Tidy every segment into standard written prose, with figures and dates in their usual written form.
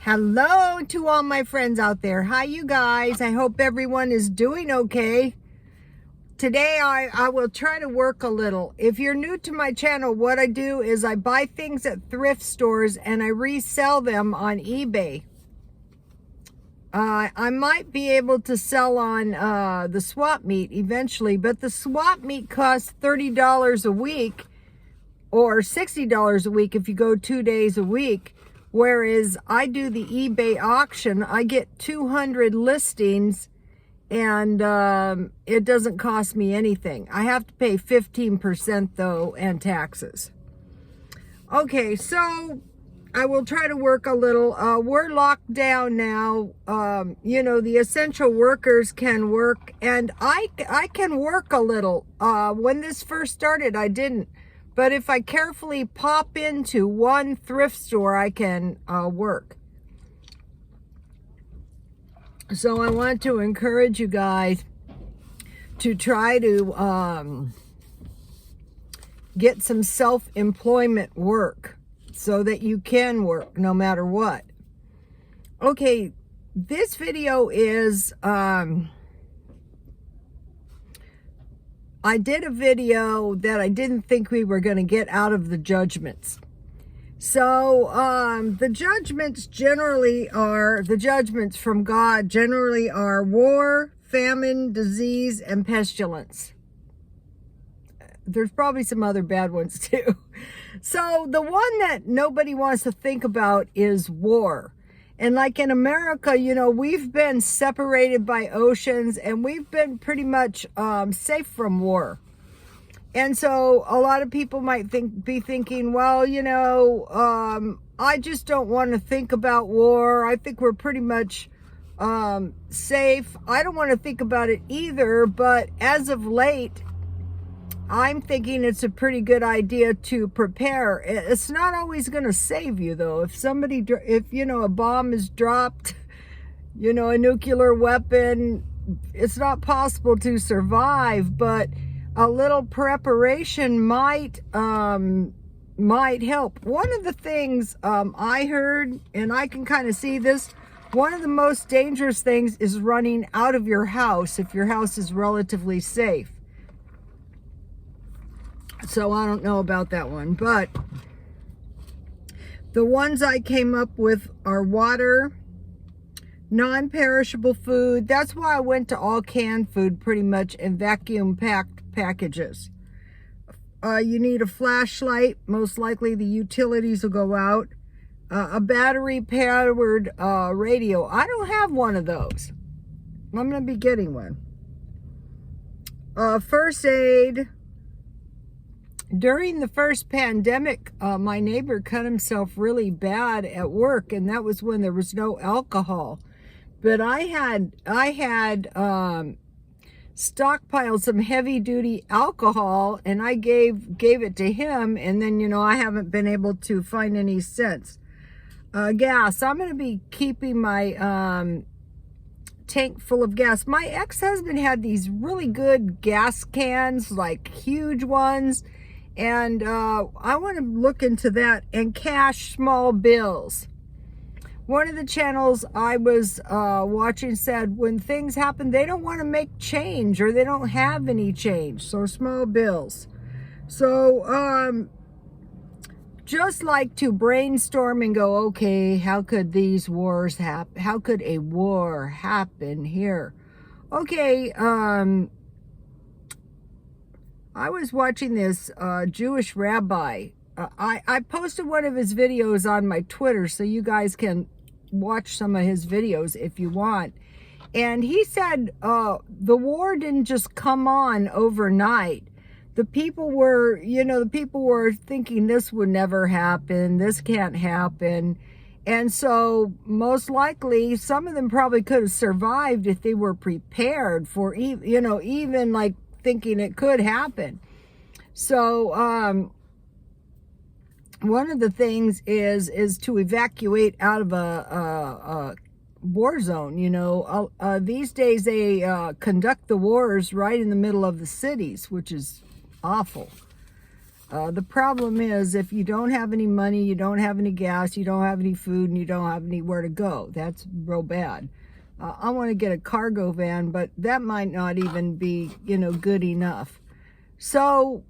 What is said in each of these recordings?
Hello to all my friends out there. Hi, you guys. I hope everyone is doing okay. Today, I will try to work a little. If you're new to my channel, what I do is I buy things at thrift stores and I resell them on eBay. I might be able to sell on the swap meet eventually, but the swap meet costs $30 a week or $60 a week if you go 2 days a week. Whereas I do the eBay auction, I get 200 listings and it doesn't cost me anything. I have to pay 15% though and taxes. Okay, so I will try to work a little. We're locked down now. The essential workers can work and I can work a little. When this first started, I didn't. But if I carefully pop into one thrift store, I can work. So I want to encourage you guys to try to get some self-employment work so that you can work no matter what. Okay, this video is... I did a video that I didn't think we were going to get out of the judgments. So the judgments from God generally are war, famine, disease, and pestilence. There's probably some other bad ones too. So the one that nobody wants to think about is war. And like in America, we've been separated by oceans and we've been pretty much safe from war. And so a lot of people might be thinking, well, I just don't want to think about war. I think we're pretty much safe. I don't want to think about it either. But as of late, I'm thinking it's a pretty good idea to prepare. It's not always going to save you, though. If a bomb is dropped, a nuclear weapon, it's not possible to survive, but a little preparation might help. One of the things I heard, and I can kind of see this, one of the most dangerous things is running out of your house if your house is relatively safe. So I don't know about that one, but the ones I came up with are water, non-perishable food. That's why I went to all canned food pretty much and vacuum packed packages. You need a flashlight. Most likely the utilities will go out. A battery powered radio. I don't have one of those. I'm going to be getting one. First aid. During the first pandemic, my neighbor cut himself really bad at work, and that was when there was no alcohol. But I had stockpiled some heavy-duty alcohol, and I gave it to him, and then, I haven't been able to find any since. Gas. I'm going to be keeping my tank full of gas. My ex-husband had these really good gas cans, like huge ones. And I want to look into that and cash small bills. One of the channels I was watching said when things happen, they don't want to make change or they don't have any change. So small bills. So just like to brainstorm and go, okay, how could these wars happen? How could a war happen here? Okay, I was watching this Jewish rabbi. I posted one of his videos on my Twitter, so you guys can watch some of his videos if you want. And he said the war didn't just come on overnight. The people were thinking this would never happen. This can't happen. And so most likely some of them probably could have survived if they were prepared for, even like thinking it could happen. So one of the things is to evacuate out of a war zone. These days they conduct the wars right in the middle of the cities, which is awful. The problem is, if you don't have any money, you don't have any gas, you don't have any food, and you don't have anywhere to go, that's real bad. I want to get a cargo van, but that might not even be, good enough. So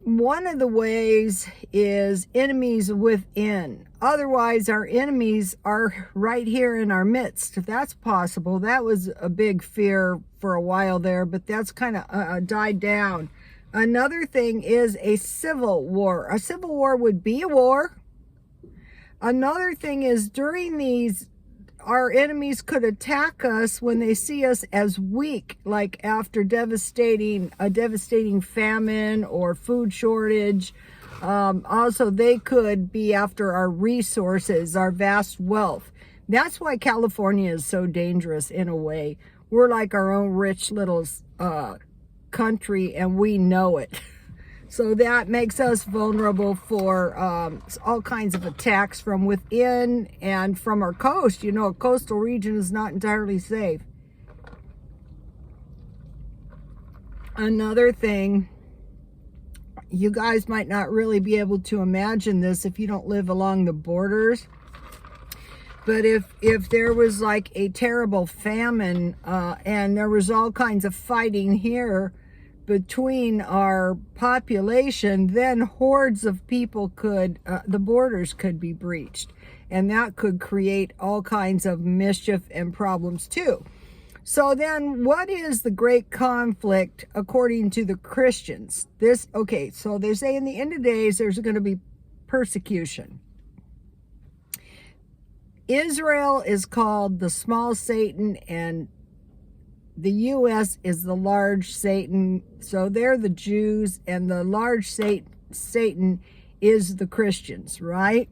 one of the ways is enemies within. Otherwise, our enemies are right here in our midst. If that's possible, that was a big fear for a while there, but that's kind of died down. Another thing is a civil war. A civil war would be a war. Another thing is during these, our enemies could attack us when they see us as weak, like after a devastating famine or food shortage. Also, they could be after our resources, our vast wealth. That's why California is so dangerous in a way. We're like our own rich little country, and we know it. So that makes us vulnerable for all kinds of attacks from within and from our coast. A coastal region is not entirely safe. Another thing, you guys might not really be able to imagine this if you don't live along the borders. But if there was like a terrible famine and there was all kinds of fighting here between our population, then hordes of people the borders could be breached. And that could create all kinds of mischief and problems too. So then what is the great conflict according to the Christians? So they say in the end of days, there's going to be persecution. Israel is called the small Satan, and the U.S. is the large Satan. So they're the Jews, and the large Satan is the Christians, right?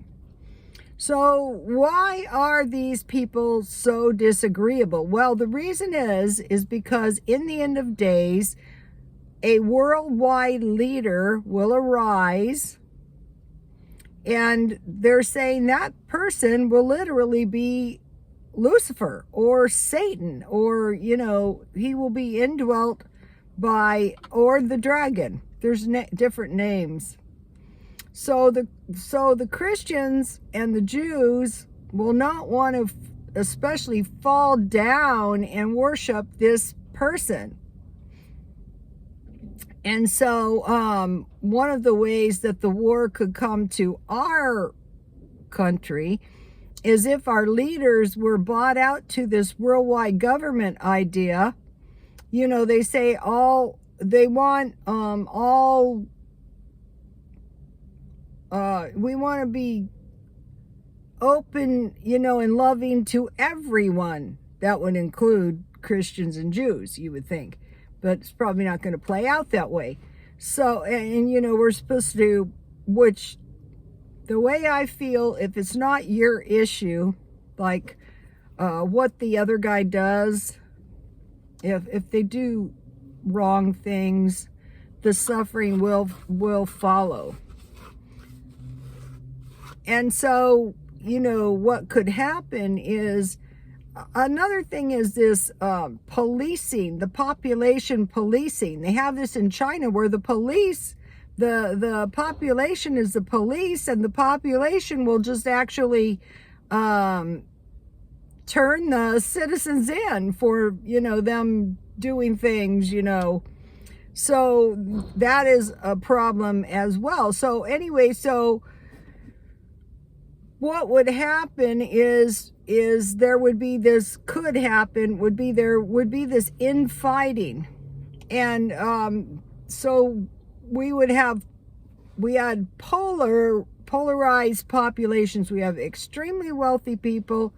So why are these people so disagreeable? Well, the reason is because in the end of days, a worldwide leader will arise, and they're saying that person will literally be Lucifer or Satan, or, he will be indwelt by, or the dragon. There's different names. So the Christians and the Jews will not want to especially fall down and worship this person. And so one of the ways that the war could come to our country is if our leaders were bought out to this worldwide government idea. They say we want to be open, and loving to everyone. That would include Christians and Jews, you would think. But it's probably not going to play out that way. So, and we're supposed to, which the way I feel, if it's not your issue, like what the other guy does, if they do wrong things, the suffering will follow. And so, what could happen is, another thing is this policing, the population policing. They have this in China where the police, the population is the police, and the population will just actually turn the citizens in for, them doing things, So that is a problem as well. So anyway, what would happen is there would be this, there would be this infighting. And so we had polarized populations. We have extremely wealthy people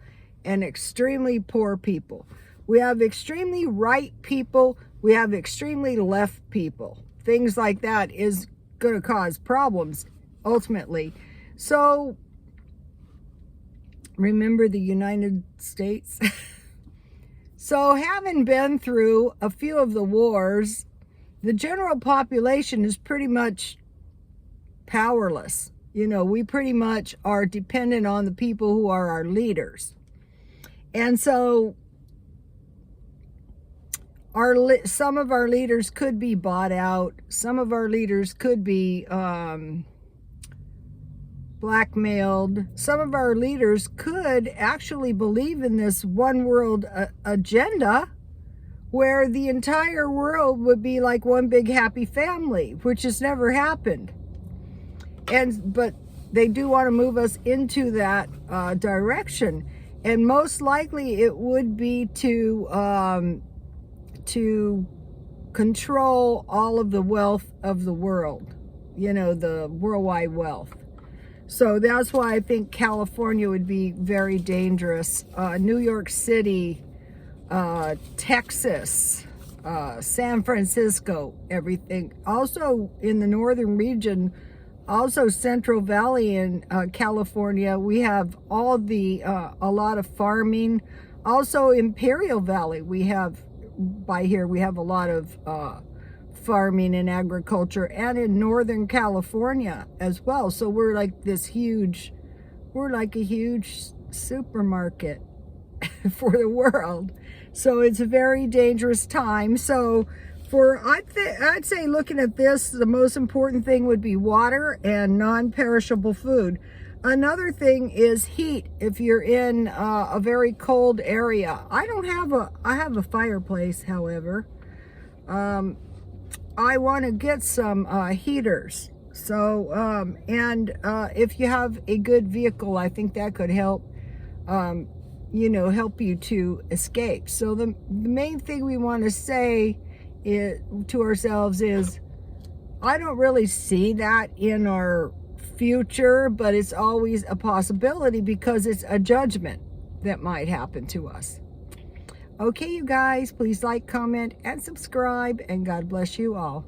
and extremely poor people. We have extremely right people. We have extremely left people. Things like that is going to cause problems ultimately. So remember the United States? So having been through a few of the wars, the general population is pretty much powerless. We pretty much are dependent on the people who are our leaders. And so some of our leaders could be bought out. Some of our leaders could be blackmailed. Some of our leaders could actually believe in this one world agenda, where the entire world would be like one big happy family, which has never happened. But they do want to move us into that direction, and most likely it would be to control all of the wealth of the world, the worldwide wealth. So that's why I think California would be very dangerous. New York City, Texas, San Francisco, everything. Also in the northern region, also Central Valley in California, we have all a lot of farming. Also Imperial Valley, we have a lot of farming and agriculture, and in Northern California as well. So we're like a huge supermarket for the world. So it's a very dangerous time. So I'd say, looking at this, the most important thing would be water and non-perishable food. Another thing is heat. If you're in a very cold area, I have a fireplace, however. I want to get some heaters. So, if you have a good vehicle, I think that could help, help you to escape. So the main thing we want to say to ourselves is, I don't really see that in our future, but it's always a possibility because it's a judgment that might happen to us. Okay, you guys, please like, comment, and subscribe, and God bless you all.